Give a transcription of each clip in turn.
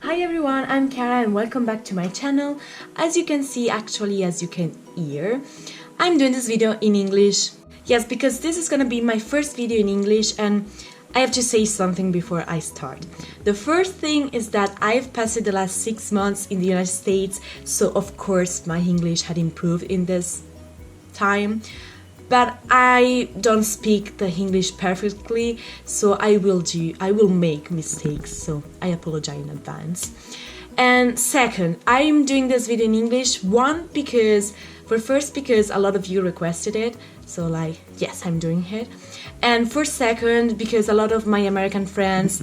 Hi everyone, I'm Chiara and welcome back to my channel. As you can see, actually as you can hear, I'm doing this video in English. Yes, because this is gonna be my first video in English and I have to say something before I start. The first thing is that I've passed the last 6 months in the United States, so of course my English had improved in this time. But I don't speak the English perfectly, so I will make mistakes, so I apologize in advance. And second, I'm doing this video in English, because a lot of you requested it, so yes, I'm doing it. And for second, because a lot of my American friends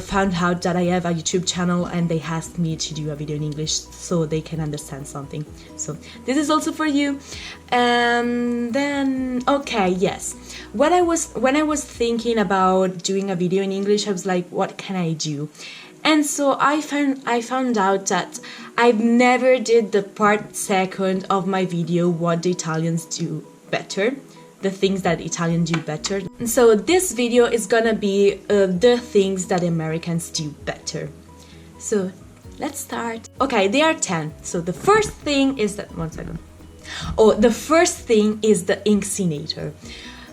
found out that I have a YouTube channel and they asked me to do a video in English so they can understand something. So this is also for you. And then, okay, yes. When I was thinking about doing a video in English, I was like, what can I do? And so I found out that I've never did the part second of my video, what the Italians do better, the things that Italians do better. And so this video is gonna be the things that Americans do better. So let's start. Okay, there are 10. So the first thing is that, one second. Oh, the first thing is the incinerator.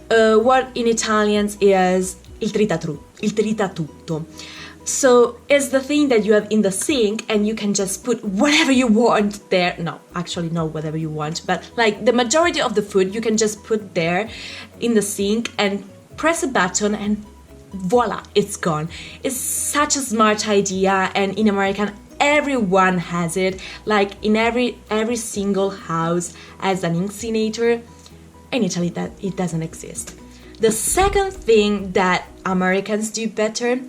What in Italian is il tritatutto. So it's the thing that you have in the sink and you can just put whatever you want there. No, actually not whatever you want, but like the majority of the food you can just put there in the sink and press a button and voila, it's gone. It's such a smart idea, and in American everyone has it. Like in every single house has an incinerator. In Italy that it doesn't exist. The second thing that Americans do better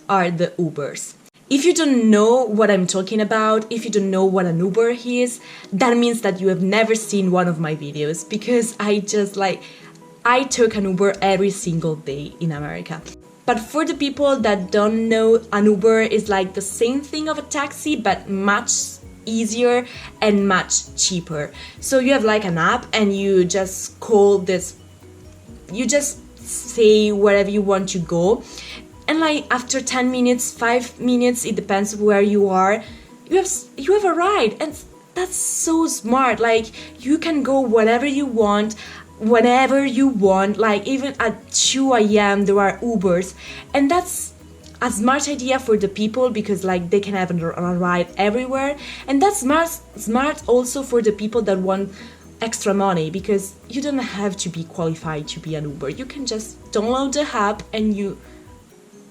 are the Ubers. If you don't know what I'm talking about, if you don't know what an Uber is, that means that you have never seen one of my videos, because I took an Uber every single day in America. But for the people that don't know, an Uber is like the same thing of a taxi, but much easier and much cheaper. So you have like an app and you just call this, you just say wherever you want to go. And like after 10 minutes, 5 minutes, it depends where you are, you have a ride. And that's so smart. Like you can go wherever you want, whenever you want. Like even at 2 a.m. there are Ubers. And that's a smart idea for the people, because like they can have a ride everywhere. And that's smart also for the people that want extra money, because you don't have to be qualified to be an Uber. You can just download the app and you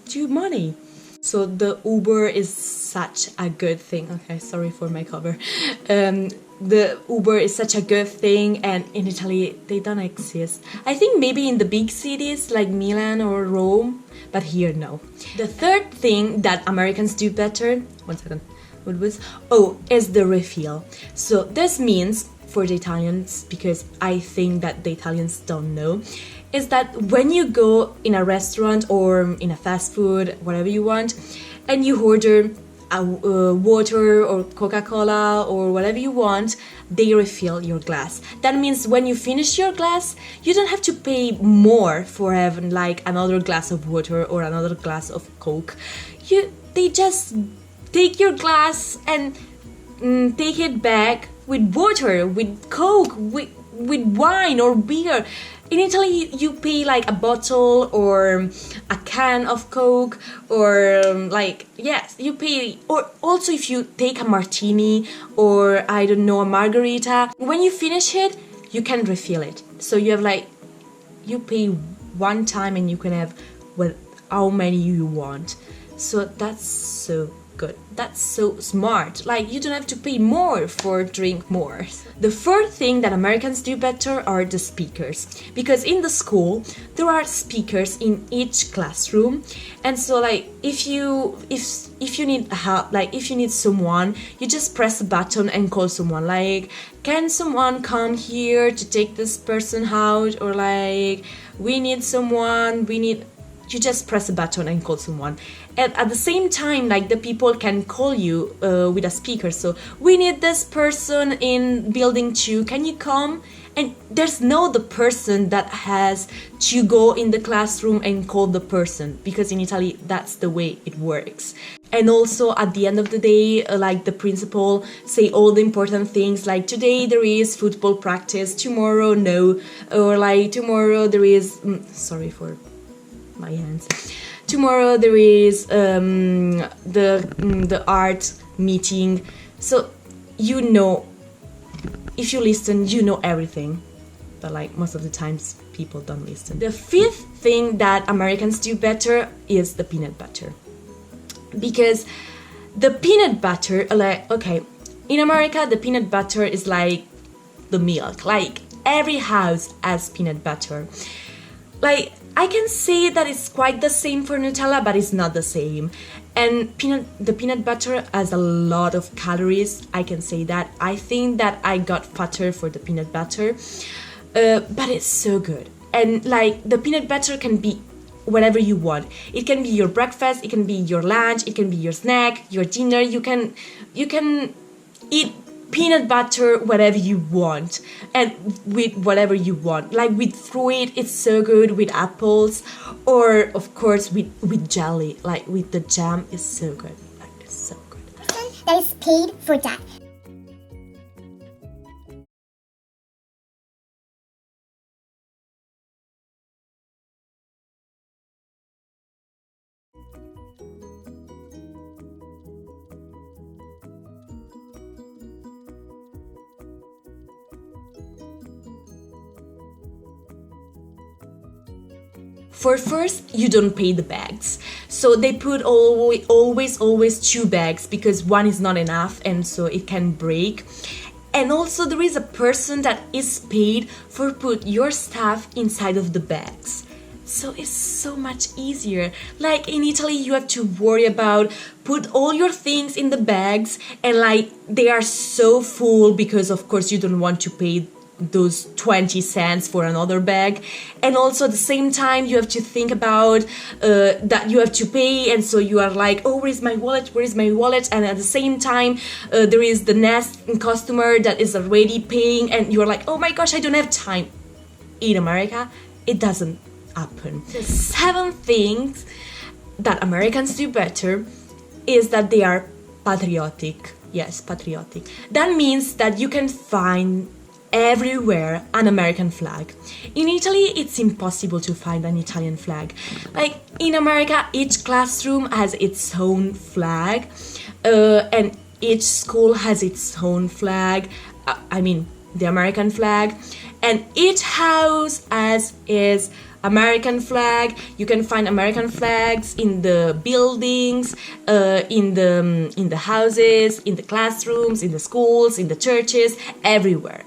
do money. So the Uber is such a good thing. Okay, sorry for my cover. The Uber is such a good thing, and in Italy they don't exist. I think maybe in the big cities like Milan or Rome, but here no. The third thing that Americans do better, one second, is the refill. So this means for the Italians, because I think that the Italians don't know, is that when you go in a restaurant or in a fast food, whatever you want, and you order water or Coca-Cola or whatever you want, they refill your glass. That means when you finish your glass, you don't have to pay more for having like another glass of water or another glass of Coke. They just take your glass and take it back with water, with Coke, with wine or beer. In Italy, you pay like a bottle or a can of Coke, or yes, you pay. Or also if you take a martini or I don't know, a margarita, when you finish it, you can refill it. So you have you pay one time and you can have how many you want. So that's so good. That's so smart. Like you don't have to pay more for drink more. The fourth thing that Americans do better are the speakers, because in the school there are speakers in each classroom, and so like if you need help, like if you need someone, you just press a button and call someone, like, can someone come here to take this person out, or like we need someone, you just press a button and call someone. And at the same time, like the people can call you with a speaker. So we need this person in building 2. Can you come? And there's no the person that has to go in the classroom and call the person, because in Italy that's the way it works. And also at the end of the day, like the principal say all the important things, like today there is football practice, tomorrow no, or like tomorrow there is sorry for my hands, tomorrow there is the art meeting. So you know, if you listen, you know everything, but like most of the times people don't listen. The fifth thing that Americans do better is the peanut butter. Because the peanut butter, like, okay, in America the peanut butter is like the milk, like every house has peanut butter. Like, I can say that it's quite the same for Nutella, but it's not the same. And the peanut butter has a lot of calories, I can say that. I think that I got fatter for the peanut butter, but it's so good. And like, the peanut butter can be whatever you want. It can be your breakfast, it can be your lunch, it can be your snack, your dinner. You can eat peanut butter whatever you want, and with whatever you want. Like with fruit, it's so good, with apples, or of course with jelly, like with the jam, is so good. Like, it's so good. That is paid for that. For first, you don't pay the bags. So they put always 2 bags, because one is not enough and so it can break. And also there is a person that is paid for put your stuff inside of the bags. So it's so much easier. Like in Italy, you have to worry about put all your things in the bags, and like they are so full, because of course you don't want to pay those 20 cents for another bag. And also at the same time you have to think about that you have to pay, and so you are like, oh, where is my wallet, and at the same time there is the next customer that is already paying, and you're like, oh my gosh, I don't have time. In America it doesn't happen. The 7th thing that Americans do better is that they are patriotic. Yes, patriotic. That means that you can find everywhere an American flag. In Italy, it's impossible to find an Italian flag. Like in America, each classroom has its own flag, and each school has its own flag. I mean, the American flag, and each house has its American flag. You can find American flags in the buildings, in the houses, in the classrooms, in the schools, in the churches, everywhere.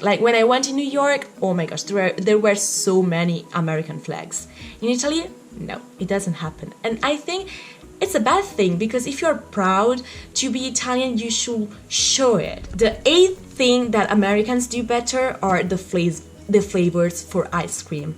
Like when I went to New York, oh my gosh, there were so many American flags. In Italy, no, it doesn't happen. And I think it's a bad thing, because if you're proud to be Italian, you should show it. The 8th thing that Americans do better are the flavors for ice cream.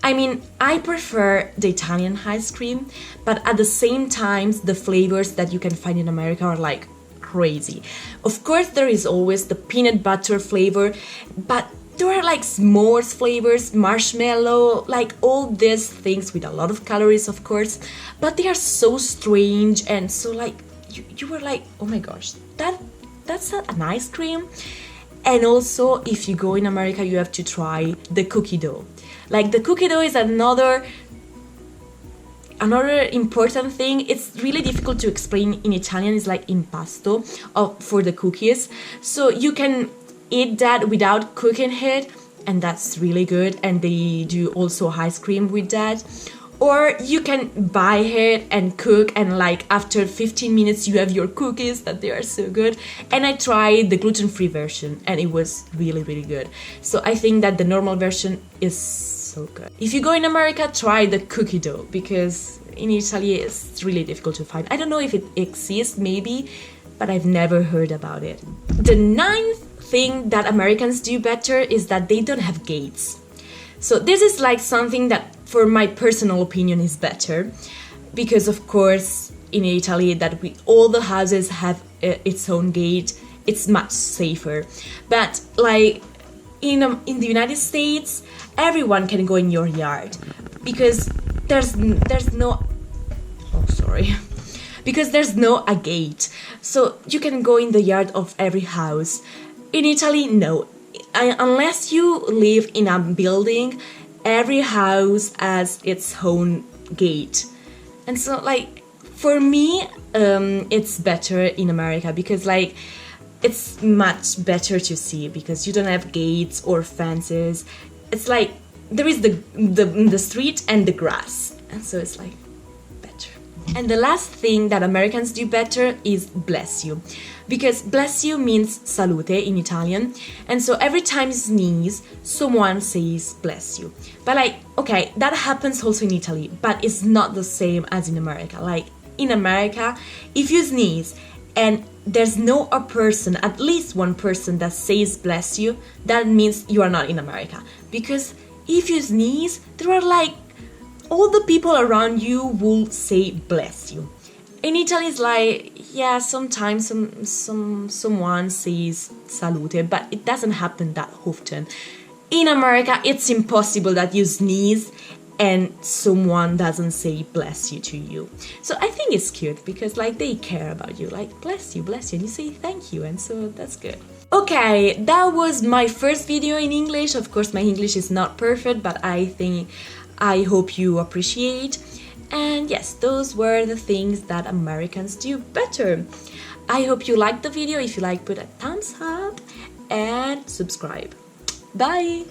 I mean, I prefer the Italian ice cream, but at the same time, the flavors that you can find in America are like crazy. Of course, there is always the peanut butter flavor, but there are like s'mores flavors, marshmallow, like all these things with a lot of calories, of course, but they are so strange, and so like you were like, oh my gosh, that's an ice cream. And also, if you go in America, you have to try the cookie dough. Like the cookie dough is another important thing. It's really difficult to explain in Italian. It's like impasto for the cookies. So you can eat that without cooking it, and that's really good. And they do also ice cream with that. Or you can buy it and cook, and like after 15 minutes you have your cookies that they are so good. And I tried the gluten-free version and it was really, really good. So I think that the normal version is so good. If you go in America, try the cookie dough, because in Italy it's really difficult to find. I don't know if it exists, maybe, but I've never heard about it. The 9th thing that Americans do better is that they don't have gates. So this is like something that, for my personal opinion, is better, because of course in Italy that all the houses have its own gate. It's much safer. But like in the United States, everyone can go in your yard because there's no, oh sorry, because there's no a gate, so you can go in the yard of every house. In Italy, no, unless you live in a building, every house has its own gate. And so like for me, it's better in America because like it's much better to see because you don't have gates or fences. It's like there is the street and the grass, and so it's like better. And the last thing that Americans do better is bless you, because bless you means salute in Italian, and so every time you sneeze, someone says bless you. But like, okay, that happens also in Italy, but it's not the same as in America. Like in America, if you sneeze and there's no a person, at least one person that says bless you, that means you are not in America. Because if you sneeze, there are like all the people around you will say bless you. In Italy, it's like, yeah, sometimes someone says salute, but it doesn't happen that often. In America, it's impossible that you sneeze and someone doesn't say bless you to you. So I think it's cute because like they care about you, like bless you, and you say thank you, and so that's good. Okay, that was my first video in English. Of course, my English is not perfect, but I hope you appreciate. And yes, those were the things that Americans do better. I hope you liked the video. If you like, put a thumbs up and subscribe. Bye!